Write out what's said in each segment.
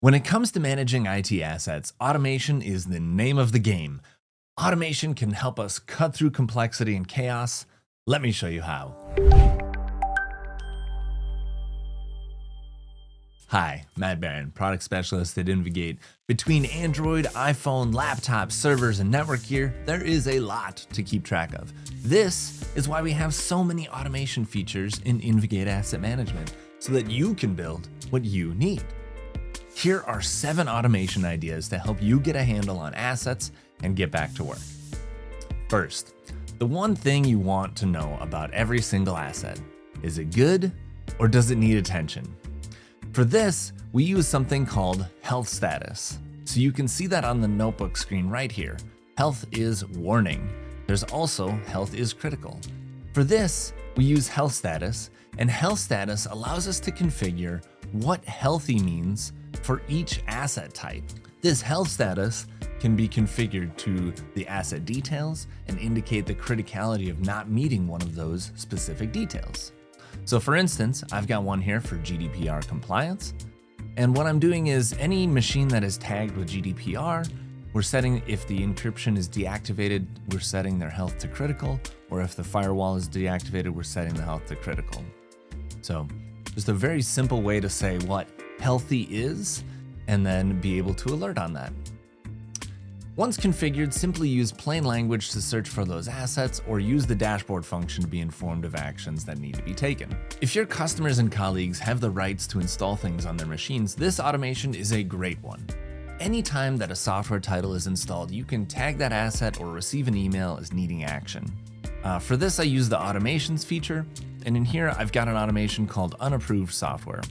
When it comes to managing IT assets, automation is the name of the game. Automation can help us cut through complexity and chaos. Let me show you how. Hi, Matt Beran, product specialist at InvGate. Between Android, iPhone, laptops, servers, and network gear, there is a lot to keep track of. This is why we have so many automation features in InvGate Asset Management, so that you can build what you need. Here are 7 automation ideas to help you get a handle on assets and get back to work. First, the one thing you want to know about every single asset. Is it good or does it need attention? For this, we use something called health status. So you can see that on the notebook screen right here. Health is warning. There's also health is critical. For this, we use health status, and health status allows us to configure what healthy means for each asset type. This health status can be configured to the asset details and indicate the criticality of not meeting one of those specific details. So for instance, I've got one here for GDPR compliance. And what I'm doing is any machine that is tagged with GDPR, we're setting, if the encryption is deactivated, we're setting their health to critical, or if the firewall is deactivated, we're setting the health to critical. So just a very simple way to say what healthy is, and then be able to alert on that. Once configured, simply use plain language to search for those assets or use the dashboard function to be informed of actions that need to be taken. If your customers and colleagues have the rights to install things on their machines, this automation is a great one. Anytime that a software title is installed, you can tag that asset or receive an email as needing action. For this, I use the automations feature, and in here, I've got an automation called Unapproved software.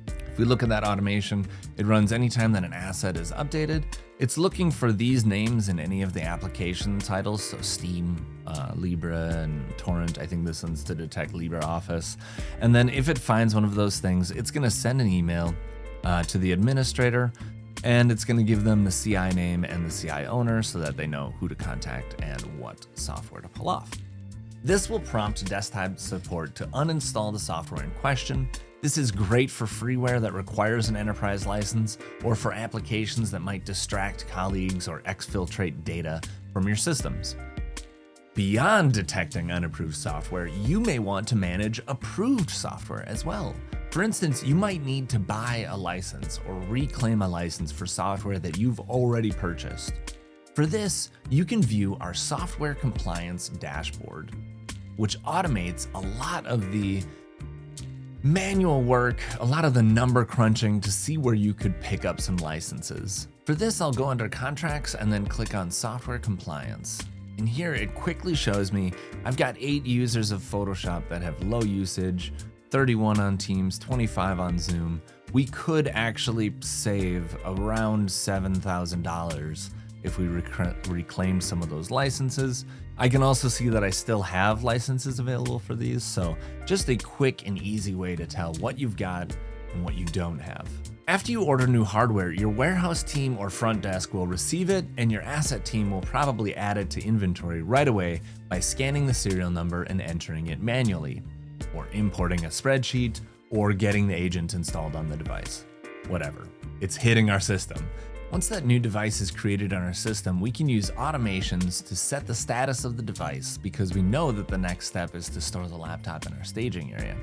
If we look at that automation, it runs anytime that an asset is updated. It's looking for these names in any of the application titles, so Steam, Libra, and Torrent. I think this one's to detect LibreOffice. And then if it finds one of those things, it's gonna send an email to the administrator, and it's gonna give them the CI name and the CI owner so that they know who to contact and what software to pull off. This will prompt desktop support to uninstall the software in question. This is great for freeware that requires an enterprise license or for applications that might distract colleagues or exfiltrate data from your systems. Beyond detecting unapproved software, you may want to manage approved software as well. For instance, you might need to buy a license or reclaim a license for software that you've already purchased. For this, you can view our software compliance dashboard, which automates a lot of the manual work, a lot of the number crunching to see where you could pick up some licenses. For this, I'll go under contracts and then click on software compliance. And here it quickly shows me I've got 8 users of Photoshop that have low usage, 31 on Teams, 25 on Zoom. We could actually save around $7,000 if we reclaim some of those licenses. I can also see that I still have licenses available for these, so just a quick and easy way to tell what you've got and what you don't have. After you order new hardware, your warehouse team or front desk will receive it, and your asset team will probably add it to inventory right away by scanning the serial number and entering it manually, or importing a spreadsheet, or getting the agent installed on the device. Whatever, it's hitting our system. Once that new device is created on our system, we can use automations to set the status of the device because we know that the next step is to store the laptop in our staging area.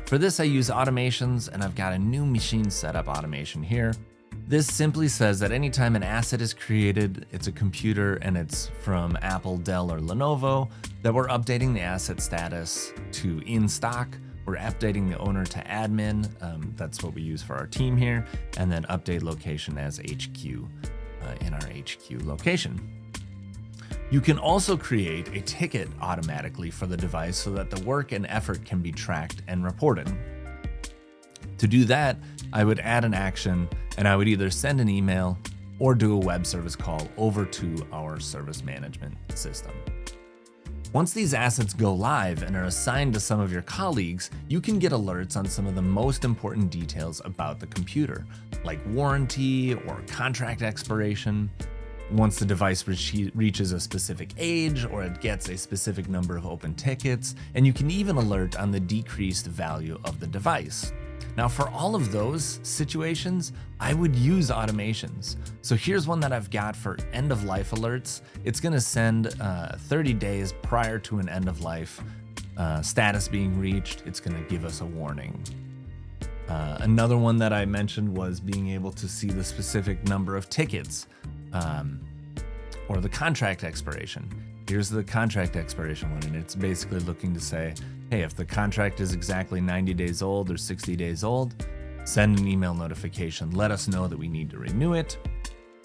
For this, I use automations, and I've got a new machine setup automation here. This simply says that anytime an asset is created, it's a computer and it's from Apple, Dell, or Lenovo, that we're updating the asset status to in stock. We're updating the owner to admin, that's what we use for our team here, and then update location as HQ in our HQ location. You can also create a ticket automatically for the device so that the work and effort can be tracked and reported. To do that, I would add an action, and I would either send an email or do a web service call over to our service management system. Once these assets go live and are assigned to some of your colleagues, you can get alerts on some of the most important details about the computer, like warranty or contract expiration. Once the device reaches a specific age or it gets a specific number of open tickets, and you can even alert on the decreased value of the device. Now for all of those situations, I would use automations. So here's one that I've got for end of life alerts. It's gonna send 30 days prior to an end of life status being reached. It's gonna give us a warning. Another one that I mentioned was being able to see the specific number of tickets or the contract expiration. Here's the contract expiration one, and it's basically looking to say, hey, if the contract is exactly 90 days old or 60 days old, send an email notification. Let us know that we need to renew it.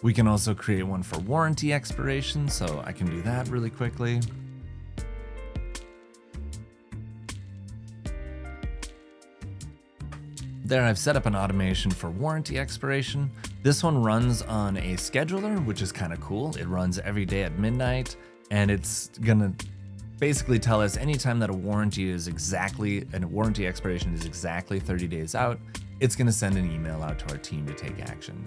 We can also create one for warranty expiration, so I can do that really quickly. There, I've set up an automation for warranty expiration. This one runs on a scheduler, which is kind of cool. It runs every day at midnight, and it's gonna basically tell us anytime that a warranty expiration is exactly 30 days out, it's gonna send an email out to our team to take action.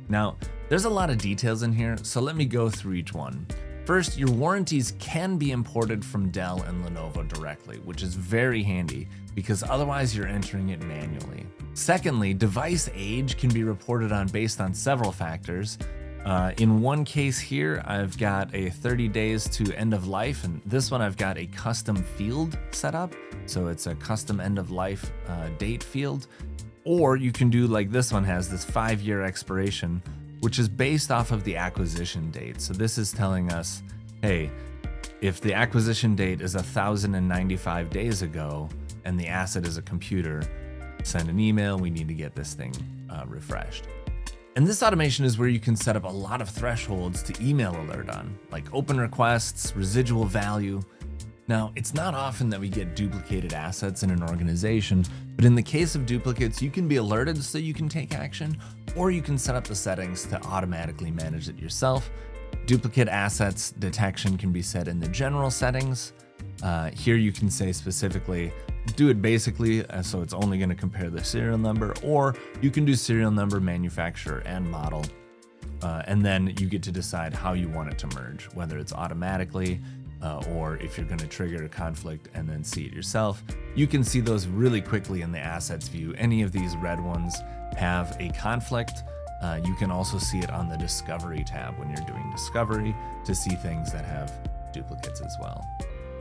Now, there's a lot of details in here, so let me go through each one. First, your warranties can be imported from Dell and Lenovo directly, which is very handy because otherwise you're entering it manually. Secondly, device age can be reported on based on several factors. In one case here, I've got a 30 days to end of life, and this one I've got a custom field set up. So it's a custom end of life date field. Or you can do like this one has, this 5-year expiration, which is based off of the acquisition date. So this is telling us, hey, if the acquisition date is 1,095 days ago and the asset is a computer, send an email, we need to get this thing refreshed. And this automation is where you can set up a lot of thresholds to email alert on, like open requests, residual value. Now, it's not often that we get duplicated assets in an organization, but in the case of duplicates, you can be alerted so you can take action, or you can set up the settings to automatically manage it yourself. Duplicate assets detection can be set in the general settings. Here you can say specifically, do it basically, so it's only going to compare the serial number, or you can do serial number, manufacturer, and model. And then you get to decide how you want it to merge, whether it's automatically, or if you're going to trigger a conflict and then see it yourself. You can see those really quickly in the assets view. Any of these red ones have a conflict. You can also see it on the discovery tab when you're doing discovery to see things that have duplicates as well.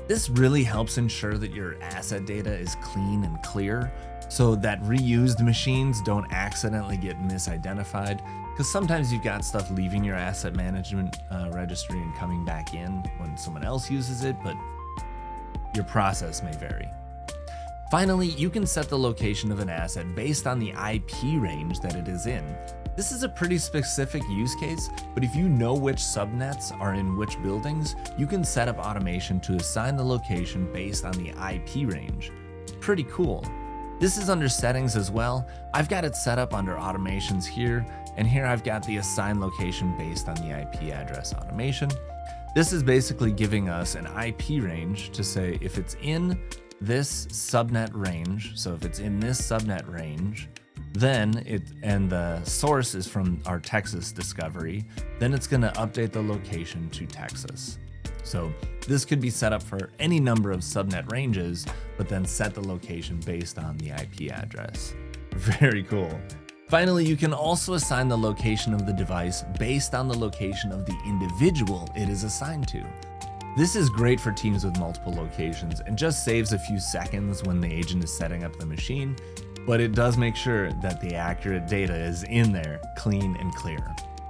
This really helps ensure that your asset data is clean and clear so that reused machines don't accidentally get misidentified, because sometimes you've got stuff leaving your asset management registry and coming back in when someone else uses it, but your process may vary. Finally, you can set the location of an asset based on the IP range that it is in. This is a pretty specific use case, but if you know which subnets are in which buildings, you can set up automation to assign the location based on the IP range. Pretty cool. This is under settings as well. I've got it set up under automations here, and here I've got the assign location based on the IP address automation. This is basically giving us an IP range to say if it's in this subnet range, so if it's in this subnet range, then and the source is from our Texas discovery, then it's going to update the location to Texas. So this could be set up for any number of subnet ranges, but then set the location based on the IP address. Very cool. Finally, you can also assign the location of the device based on the location of the individual it is assigned to. This is great for teams with multiple locations and just saves a few seconds when the agent is setting up the machine, but it does make sure that the accurate data is in there, clean and clear.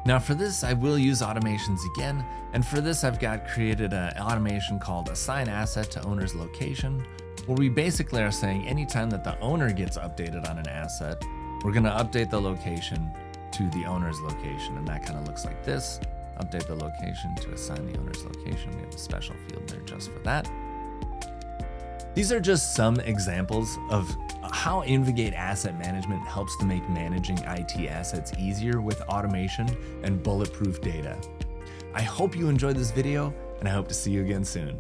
Now for this, I will use automations again, and for this I've created an automation called Assign Asset to Owner's Location, where we basically are saying anytime that the owner gets updated on an asset, we're gonna update the location to the owner's location, and that kind of looks like this. Update the location to assign the owner's location. We have a special field there just for that. These are just some examples of how InvGate Asset Management helps to make managing IT assets easier with automation and bulletproof data. I hope you enjoyed this video, and I hope to see you again soon.